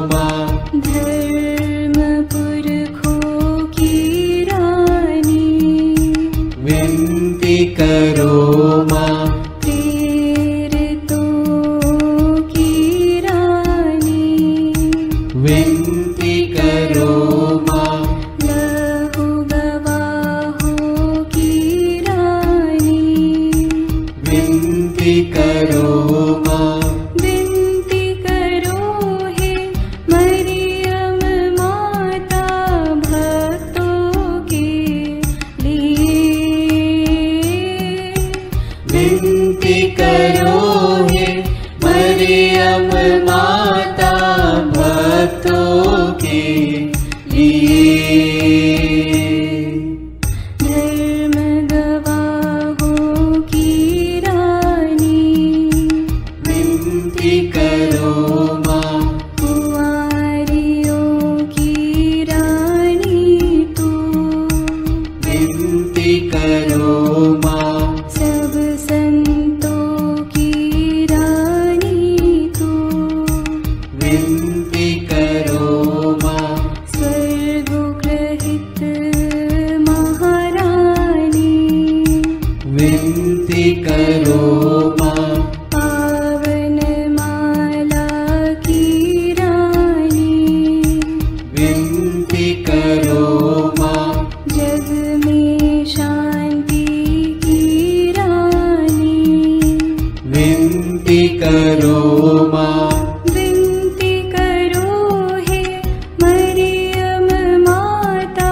Speaker 3: माँ।
Speaker 4: धर्म पुरखों की रानी,
Speaker 3: विनती करो माँ।
Speaker 4: प्रेरितों की रानी,
Speaker 3: विनती करो माँ।
Speaker 11: करो हे मरियम माता भक्तों के लिए।
Speaker 4: धर्म गवाहों की रानी
Speaker 11: विनती करो माँ।
Speaker 4: कुंवारियों की रानी तू
Speaker 11: विनती करो माँ।
Speaker 4: सब संतों की रानी तू
Speaker 11: विनती करो माँ।
Speaker 4: स्वर्गोग्रहित महारानी
Speaker 11: विनती करो माँ।
Speaker 4: पावन माला की रानी
Speaker 11: विनती करो माँ।
Speaker 4: जग में शांति की रानी
Speaker 11: विनती करो माँ।
Speaker 4: विनती करो हे मरियम माता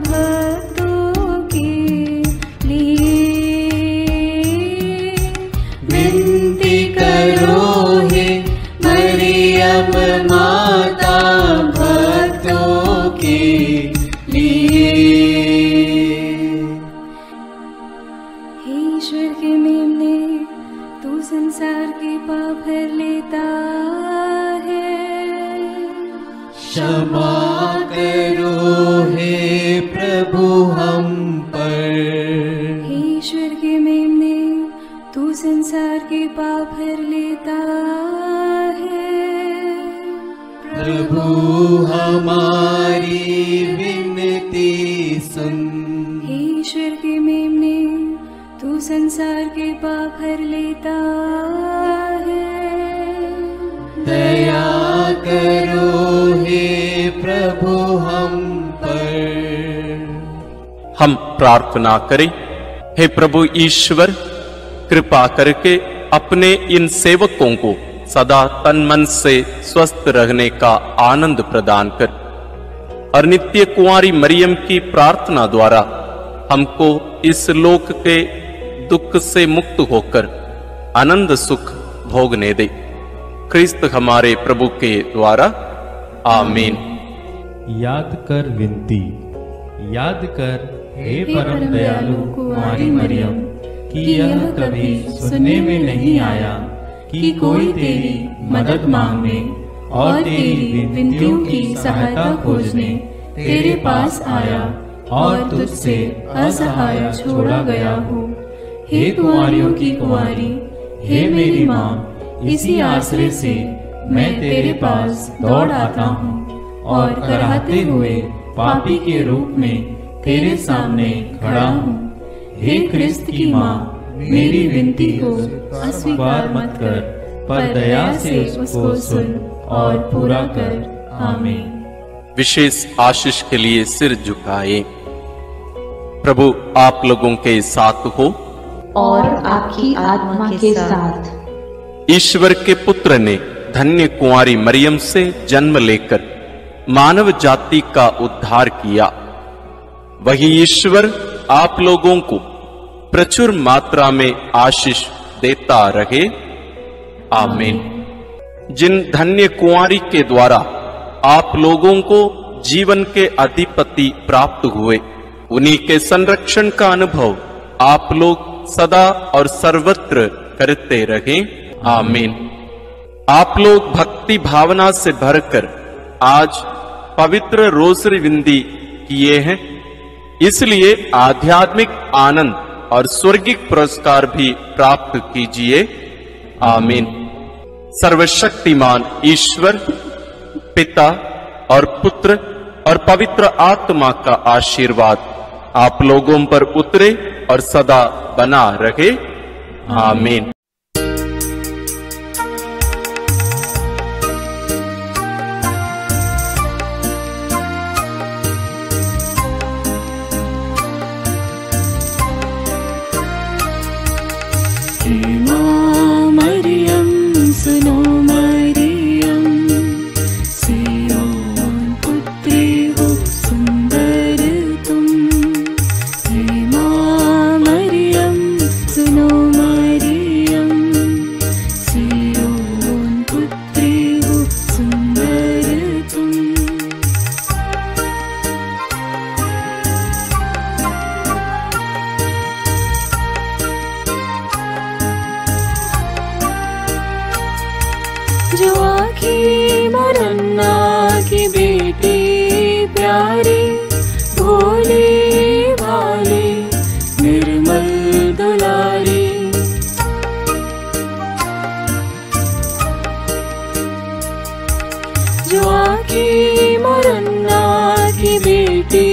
Speaker 4: भक्तों के लिए।
Speaker 11: विनती करो हे मरियम माता भक्तों के लिए।
Speaker 4: हे ईश्वर के मेमने, तू संसार के पाप हर लेता है।
Speaker 11: क्षमा करो हे प्रभु हम पर।
Speaker 4: हे ईश्वर के मेमने, तू संसार के पाप हर लेता है।
Speaker 11: प्रभु हमारी विनती सुन।
Speaker 4: हे ईश्वर के मेमने, तू संसार के पाप हर लेता है।
Speaker 11: दया करो हे प्रभु हम पर।
Speaker 1: हम प्रार्थना करें। हे प्रभु ईश्वर, कृपा करके अपने इन सेवकों को सदा तन मन से स्वस्थ रहने का आनंद प्रदान कर और नित्य कुंवारी मरियम की प्रार्थना द्वारा हमको इस लोक के दुख से मुक्त होकर आनंद सुख भोगने दे। क्रिस्त हमारे प्रभु के द्वारा आमीन।
Speaker 3: याद कर विनती। याद कर हे परम दयालु कुंवारी मरियम कि यह कभी सुनने में नहीं आया कि कोई तेरी मदद मांगने और तेरी विनतियों की सहायता खोजने तेरे पास आया और तुझसे असहाय छोड़ा गया हो। हे कुंवारियों की कुंवारी, हे मेरी माँ, इसी आश्रय से मैं तेरे पास दौड़ आता हूँ और कराहते हुए पापी के रूप में तेरे सामने खड़ा हूँ। हे क्रिस्त की माँ, मेरी विनती को अस्वीकार मत कर, पर दया से उसको सुन और पूरा कर। आमीन।
Speaker 1: विशेष आशीष के लिए सिर झुकाए। प्रभु आप लोगों के साथ हो
Speaker 12: और आपकी आत्मा के साथ।
Speaker 1: ईश्वर के पुत्र ने धन्य कुंवारी मरियम से जन्म लेकर मानव जाति का उद्धार किया। वही ईश्वर आप लोगों को प्रचुर मात्रा में आशीष देता रहे। आमीन। जिन धन्य कुंवारी के द्वारा आप लोगों को जीवन के अधिपति प्राप्त हुए, उन्हीं के संरक्षण का अनुभव आप लोग सदा और सर्वत्र करते रहे। आमीन। आप लोग भक्ति भावना से भरकर आज पवित्र रोसरी विंदी किए हैं, इसलिए आध्यात्मिक आनंद और स्वर्गिक पुरस्कार भी प्राप्त कीजिए। आमीन। सर्वशक्तिमान ईश्वर पिता और पुत्र और पवित्र आत्मा का आशीर्वाद आप लोगों पर उतरे और सदा बना रहे। आमीन।
Speaker 4: मरियम सुनो मरियम, सियोन पुत्री हो सुंदर तुम। हे माँ मरियम सुनो मरियम, प्यारी भोले भाले निर्मल दुलारी। जो आकी मोरन्ना की बेटी